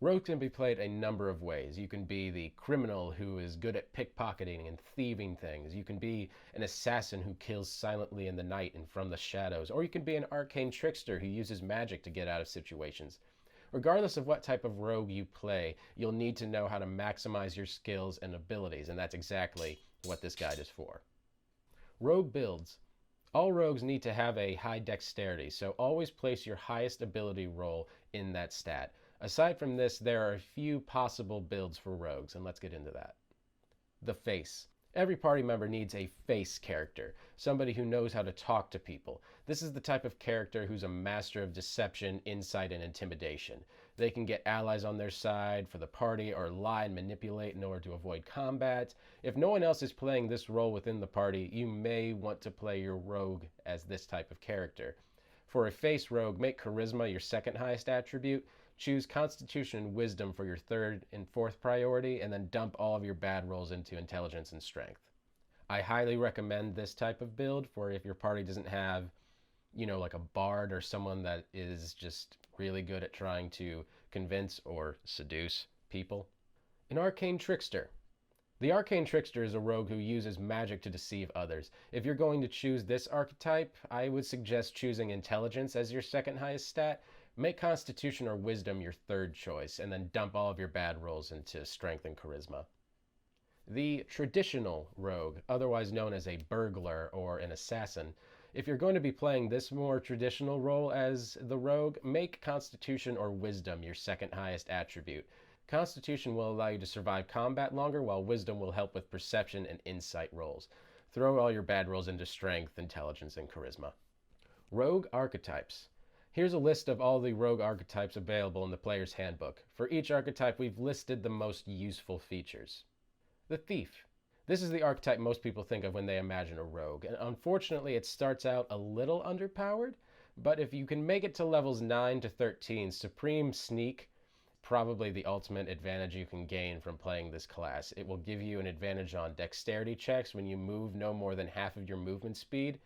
Rogue can be played a number of ways. You can be the criminal who is good at pickpocketing and thieving things. You can be an assassin who kills silently in the night and from the shadows. Or you can be an arcane trickster who uses magic to get out of situations. Regardless of what type of rogue you play, you'll need to know how to maximize your skills and abilities, and that's exactly what this guide is for. Rogue builds. All rogues need to have a high dexterity, so always place your highest ability roll in that stat. Aside from this, there are a few possible builds for rogues, and let's get into that. The face. Every party member needs a face character, somebody who knows how to talk to people. This is the type of character who's a master of deception, insight, and intimidation. They can get allies on their side for the party or lie and manipulate in order to avoid combat. If no one else is playing this role within the party, you may want to play your rogue as this type of character. For a face rogue, make charisma your second highest attribute. Choose Constitution and Wisdom for your third and fourth priority, and then dump all of your bad rolls into Intelligence and Strength. I highly recommend this type of build for if your party doesn't have, like a bard or someone that is just really good at trying to convince or seduce people. An Arcane Trickster. The Arcane Trickster is a rogue who uses magic to deceive others. If you're going to choose this archetype, I would suggest choosing Intelligence as your second highest stat. Make Constitution or Wisdom your third choice, and then dump all of your bad rolls into Strength and Charisma. The Traditional Rogue, otherwise known as a Burglar or an Assassin. If you're going to be playing this more traditional role as the Rogue, make Constitution or Wisdom your second highest attribute. Constitution will allow you to survive combat longer, while Wisdom will help with Perception and Insight rolls. Throw all your bad rolls into Strength, Intelligence, and Charisma. Rogue Archetypes. Here's a list of all the rogue archetypes available in the player's handbook. For each archetype, we've listed the most useful features. The Thief. This is the archetype most people think of when they imagine a rogue, and unfortunately it starts out a little underpowered, but if you can make it to levels 9 to 13, Supreme Sneak, probably the ultimate advantage you can gain from playing this class. It will give you an advantage on dexterity checks when you move no more than half of your movement speed,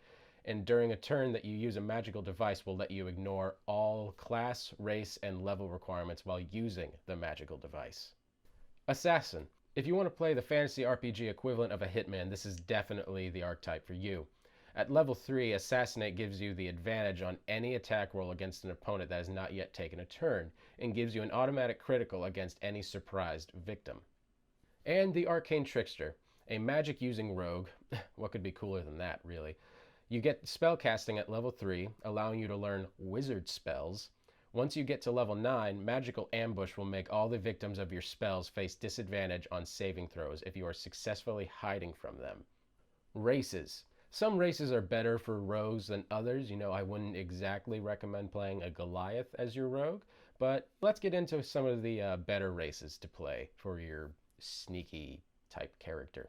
and during a turn that you use a magical device will let you ignore all class, race, and level requirements while using the magical device. Assassin. If you want to play the fantasy RPG equivalent of a hitman, this is definitely the archetype for you. At level 3, Assassinate gives you the advantage on any attack roll against an opponent that has not yet taken a turn, and gives you an automatic critical against any surprised victim. And the Arcane Trickster, a magic-using rogue. What could be cooler than that, really? You get spellcasting at level 3, allowing you to learn wizard spells. Once you get to level 9, Magical Ambush will make all the victims of your spells face disadvantage on saving throws if you are successfully hiding from them. Races. Some races are better for rogues than others. I wouldn't exactly recommend playing a Goliath as your rogue, but let's get into some of the better races to play for your sneaky type character.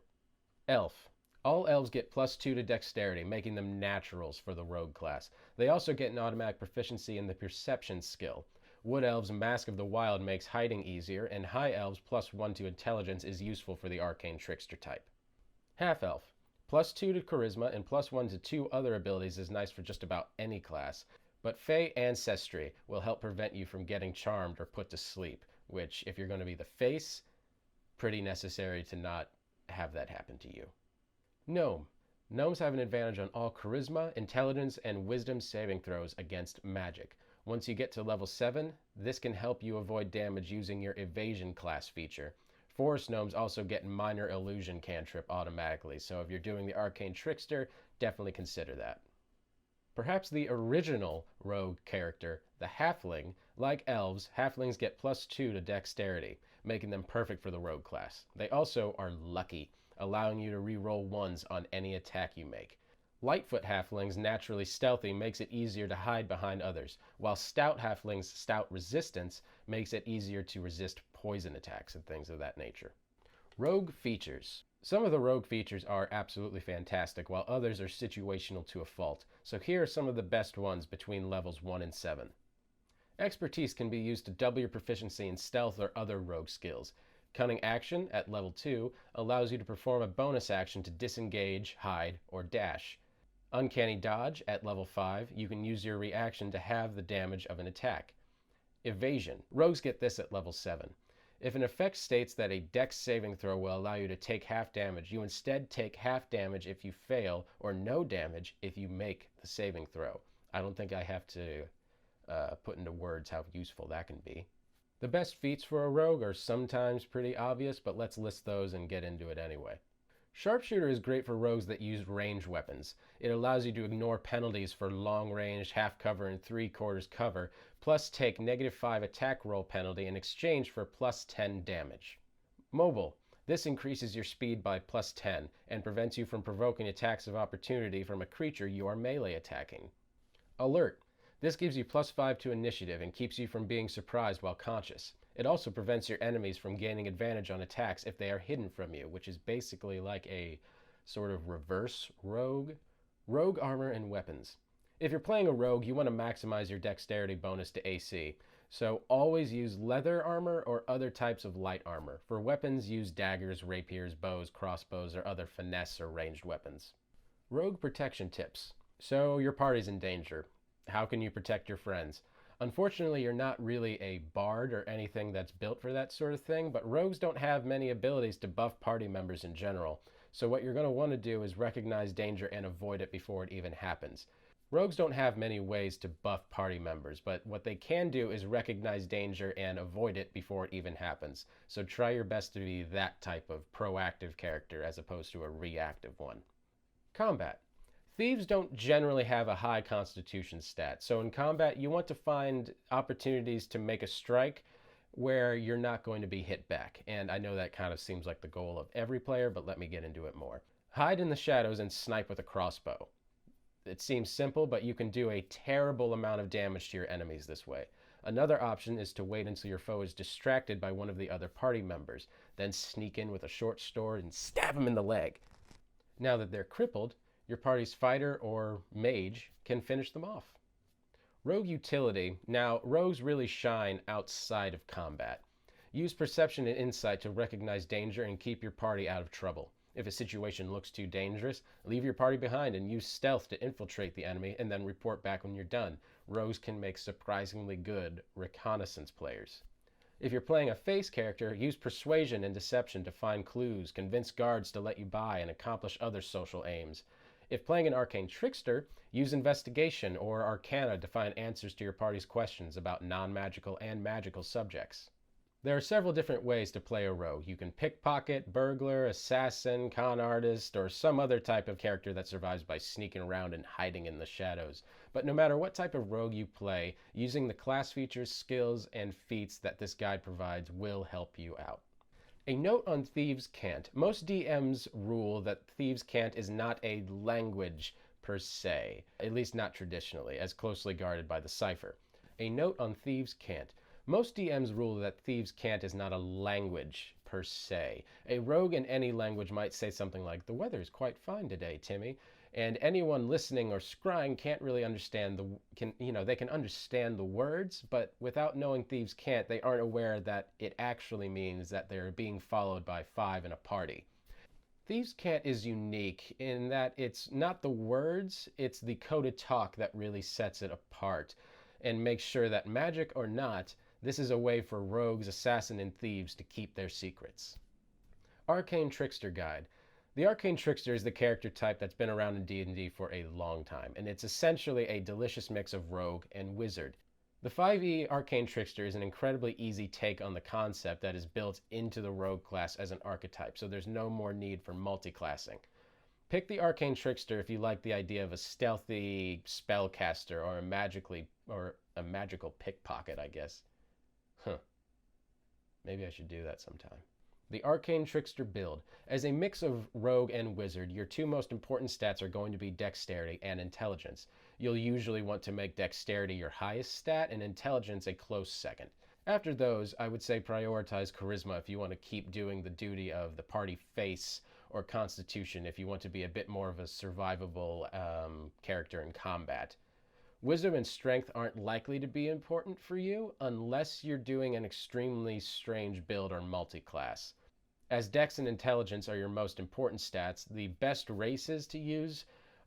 Elf. All elves get +2 to dexterity, making them naturals for the rogue class. They also get an automatic proficiency in the perception skill. Wood elves' Mask of the Wild makes hiding easier, and high elves +1 to intelligence is useful for the Arcane Trickster type. Half elf. +2 to charisma and +1 to 2 other abilities is nice for just about any class, but Fey Ancestry will help prevent you from getting charmed or put to sleep, which, if you're going to be the face, pretty necessary to not have that happen to you. Gnome. Gnomes have an advantage on all charisma, intelligence, and wisdom saving throws against magic. Once you get to level 7, this can help you avoid damage using your evasion class feature. Forest gnomes also get minor illusion cantrip automatically, so if you're doing the Arcane Trickster, definitely consider that. Perhaps the original rogue character, the halfling. Like elves, halflings get +2 to dexterity, making them perfect for the rogue class. They also are lucky, allowing you to re-roll 1s on any attack you make. Lightfoot halflings, naturally stealthy, makes it easier to hide behind others, while stout halflings' stout resistance makes it easier to resist poison attacks and things of that nature. Rogue features. Some of the rogue features are absolutely fantastic, while others are situational to a fault, so here are some of the best ones between levels 1 and 7. Expertise can be used to double your proficiency in stealth or other rogue skills. Cunning Action at level 2 allows you to perform a bonus action to disengage, hide, or dash. Uncanny Dodge at level 5, you can use your reaction to halve the damage of an attack. Evasion. Rogues get this at level 7. If an effect states that a dex saving throw will allow you to take half damage, you instead take half damage if you fail, or no damage if you make the saving throw. I don't think I have to put into words how useful that can be. The best feats for a rogue are sometimes pretty obvious, but let's list those and get into it anyway. Sharpshooter is great for rogues that use ranged weapons. It allows you to ignore penalties for long range, half cover, and 3/4 cover, plus take -5 attack roll penalty in exchange for +10 damage. Mobile. This increases your speed by +10 and prevents you from provoking attacks of opportunity from a creature you are melee attacking. Alert. This gives you +5 to initiative and keeps you from being surprised while conscious. It also prevents your enemies from gaining advantage on attacks if they are hidden from you, which is basically like a sort of reverse rogue. Rogue armor and weapons. If you're playing a rogue, you want to maximize your dexterity bonus to AC, so always use leather armor or other types of light armor. For weapons, use daggers, rapiers, bows, crossbows, or other finesse or ranged weapons. Rogue protection tips. So your party's in danger. How can you protect your friends? Unfortunately, you're not really a bard or anything that's built for that sort of thing, but rogues don't have many abilities to buff party members in general. So what you're going to want to do is recognize danger and avoid it before it even happens. Rogues don't have many ways to buff party members, but what they can do is recognize danger and avoid it before it even happens. So try your best to be that type of proactive character as opposed to a reactive one. Combat. Thieves don't generally have a high constitution stat, so in combat you want to find opportunities to make a strike where you're not going to be hit back. And I know that kind of seems like the goal of every player, but let me get into it more. Hide in the shadows and snipe with a crossbow. It seems simple, but you can do a terrible amount of damage to your enemies this way. Another option is to wait until your foe is distracted by one of the other party members, then sneak in with a short sword and stab him in the leg. Now that they're crippled, your party's fighter or mage can finish them off. Rogue utility. Now, rogues really shine outside of combat. Use perception and insight to recognize danger and keep your party out of trouble. If a situation looks too dangerous, leave your party behind and use stealth to infiltrate the enemy and then report back when you're done. Rogues can make surprisingly good reconnaissance players. If you're playing a face character, use persuasion and deception to find clues, convince guards to let you by, and accomplish other social aims. If playing an Arcane Trickster, use investigation or arcana to find answers to your party's questions about non-magical and magical subjects. There are several different ways to play a rogue. You can pickpocket, burglar, assassin, con artist, or some other type of character that survives by sneaking around and hiding in the shadows. But no matter what type of rogue you play, using the class features, skills, and feats that this guide provides will help you out. A note on Thieves' Cant. Most DMs rule that Thieves' Cant is not a language per se, at least not traditionally, as closely guarded by the cipher. A note on Thieves' Cant. Most DMs rule that Thieves' Cant is not a language per se. A rogue in any language might say something like, "The weather's quite fine today, Timmy," and anyone listening or scrying can't really understand they can understand the words, but without knowing Thieves' Cant, they aren't aware that it actually means that they're being followed by 5 in a party. Thieves' Cant is unique in that it's not the words, it's the coded talk that really sets it apart and makes sure that, magic or not, this is a way for rogues, assassins, and thieves to keep their secrets. Arcane Trickster Guide. The Arcane Trickster is the character type that's been around in D&D for a long time, and it's essentially a delicious mix of rogue and wizard. The 5e Arcane Trickster is an incredibly easy take on the concept that is built into the rogue class as an archetype, so there's no more need for multiclassing. Pick the Arcane Trickster if you like the idea of a stealthy spellcaster or a magical pickpocket, I guess. Maybe I should do that sometime. The Arcane Trickster build. As a mix of rogue and wizard, your 2 most important stats are going to be dexterity and intelligence. You'll usually want to make dexterity your highest stat and intelligence a close second. After those, I would say prioritize charisma if you want to keep doing the duty of the party face, or constitution if you want to be a bit more of a survivable character in combat. Wisdom and strength aren't likely to be important for you unless you're doing an extremely strange build or multi-class. As dex and intelligence are your most important stats, the best races to use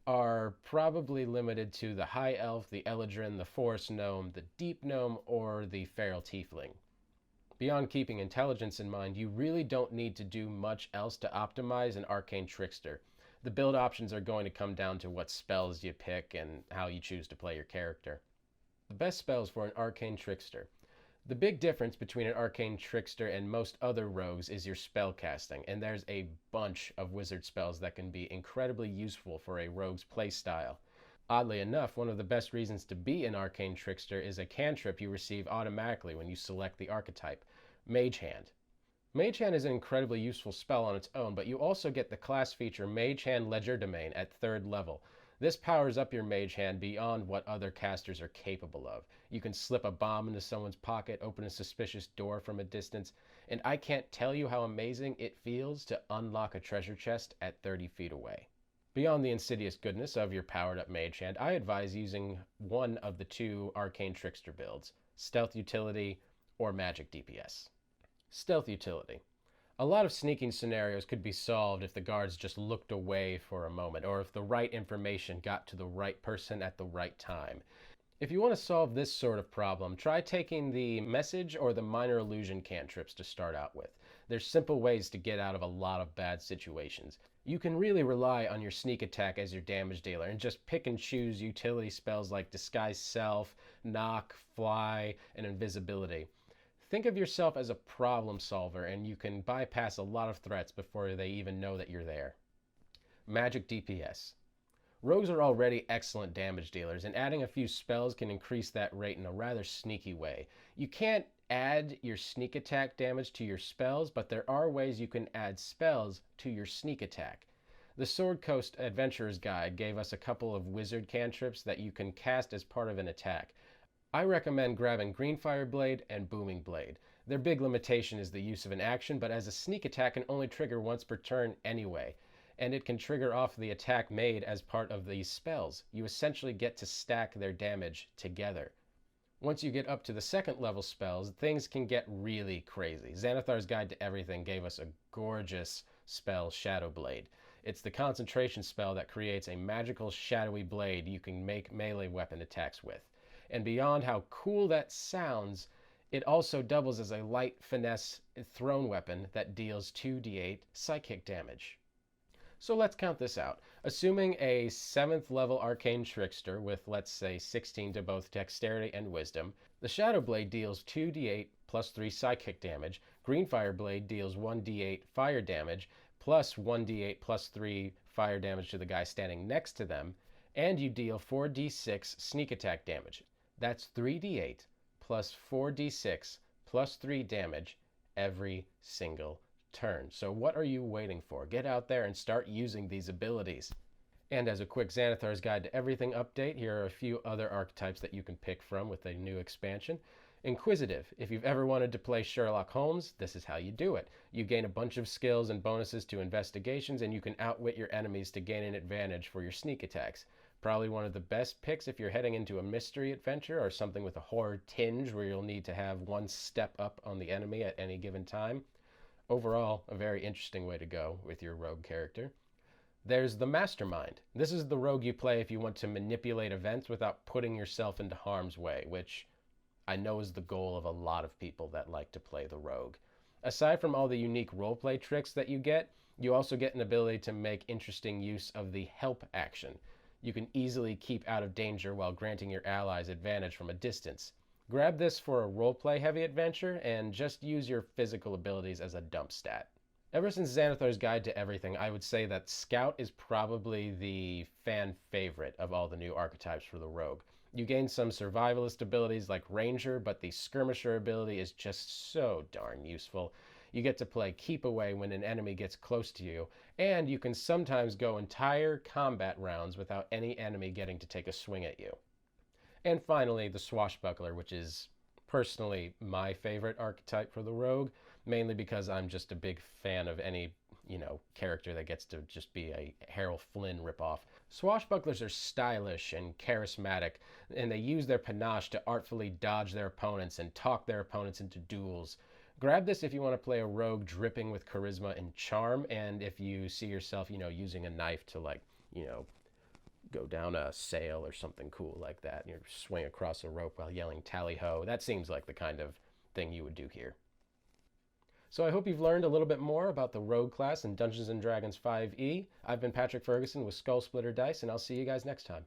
are probably limited to the High Elf, the Eladrin, the Forest Gnome, the Deep Gnome, or the Feral Tiefling. Beyond keeping intelligence in mind, you really don't need to do much else to optimize an Arcane Trickster. The build options are going to come down to what spells you pick and how you choose to play your character. The best spells for an Arcane Trickster. The big difference between an Arcane Trickster and most other rogues is your spell casting, and there's a bunch of wizard spells that can be incredibly useful for a rogue's playstyle. Oddly enough, one of the best reasons to be an Arcane Trickster is a cantrip you receive automatically when you select the archetype, Mage Hand. Mage Hand is an incredibly useful spell on its own, but you also get the class feature Mage Hand Legerdemain at 3rd level. This powers up your Mage Hand beyond what other casters are capable of. You can slip a bomb into someone's pocket, open a suspicious door from a distance, and I can't tell you how amazing it feels to unlock a treasure chest at 30 feet away. Beyond the insidious goodness of your powered up Mage Hand, I advise using one of the 2 Arcane Trickster builds, Stealth Utility or Magic DPS. Stealth Utility. A lot of sneaking scenarios could be solved if the guards just looked away for a moment, or if the right information got to the right person at the right time. If you want to solve this sort of problem, try taking the Message or the Minor Illusion cantrips to start out with. There's simple ways to get out of a lot of bad situations. You can really rely on your sneak attack as your damage dealer and just pick and choose utility spells like Disguise Self, Knock, Fly, and Invisibility. Think of yourself as a problem solver, and you can bypass a lot of threats before they even know that you're there. Magic DPS. Rogues are already excellent damage dealers, and adding a few spells can increase that rate in a rather sneaky way. You can't add your sneak attack damage to your spells, but there are ways you can add spells to your sneak attack. The Sword Coast Adventurer's Guide gave us a couple of wizard cantrips that you can cast as part of an attack. I recommend grabbing Greenfire Blade and Booming Blade. Their big limitation is the use of an action, but as a sneak attack can only trigger once per turn anyway, and it can trigger off the attack made as part of these spells. You essentially get to stack their damage together. Once you get up to the 2nd level spells, things can get really crazy. Xanathar's Guide to Everything gave us a gorgeous spell, Shadow Blade. It's the concentration spell that creates a magical shadowy blade you can make melee weapon attacks with. And beyond how cool that sounds, it also doubles as a light finesse thrown weapon that deals 2d8 psychic damage. So let's count this out. Assuming a 7th level Arcane Trickster with, let's say, 16 to both Dexterity and Wisdom, the Shadow Blade deals 2d8 plus 3 psychic damage, Greenfire Blade deals 1d8 fire damage, plus 1d8 plus 3 fire damage to the guy standing next to them, and you deal 4d6 sneak attack damage. That's 3d8 plus 4d6 plus 3 damage every single turn. So what are you waiting for? Get out there and start using these abilities. And as a quick Xanathar's Guide to Everything update, here are a few other archetypes that you can pick from with a new expansion. Inquisitive. If you've ever wanted to play Sherlock Holmes, this is how you do it. You gain a bunch of skills and bonuses to investigations, and you can outwit your enemies to gain an advantage for your sneak attacks. Probably one of the best picks if you're heading into a mystery adventure or something with a horror tinge where you'll need to have one step up on the enemy at any given time. Overall, a very interesting way to go with your rogue character. There's the Mastermind. This is the rogue you play if you want to manipulate events without putting yourself into harm's way, which I know is the goal of a lot of people that like to play the rogue. Aside from all the unique roleplay tricks that you get, you also get an ability to make interesting use of the help action. You can easily keep out of danger while granting your allies advantage from a distance. Grab this for a roleplay heavy adventure and just use your physical abilities as a dump stat. Ever since Xanathar's Guide to Everything, I would say that Scout is probably the fan favorite of all the new archetypes for the rogue. You gain some survivalist abilities like Ranger, but the Skirmisher ability is just so darn useful. You get to play Keep Away when an enemy gets close to you, and you can sometimes go entire combat rounds without any enemy getting to take a swing at you. And finally, the Swashbuckler, which is personally my favorite archetype for the rogue, mainly because I'm just a big fan of any, character that gets to just be a Harold Flynn ripoff. Swashbucklers are stylish and charismatic, and they use their panache to artfully dodge their opponents and talk their opponents into duels. Grab this if you want to play a rogue dripping with charisma and charm, and if you see yourself, using a knife to, go down a sail or something cool like that, and you swing across a rope while yelling tally-ho. That seems like the kind of thing you would do here. So I hope you've learned a little bit more about the Rogue class in Dungeons & Dragons 5e. I've been Patrick Ferguson with Skull Splitter Dice, and I'll see you guys next time.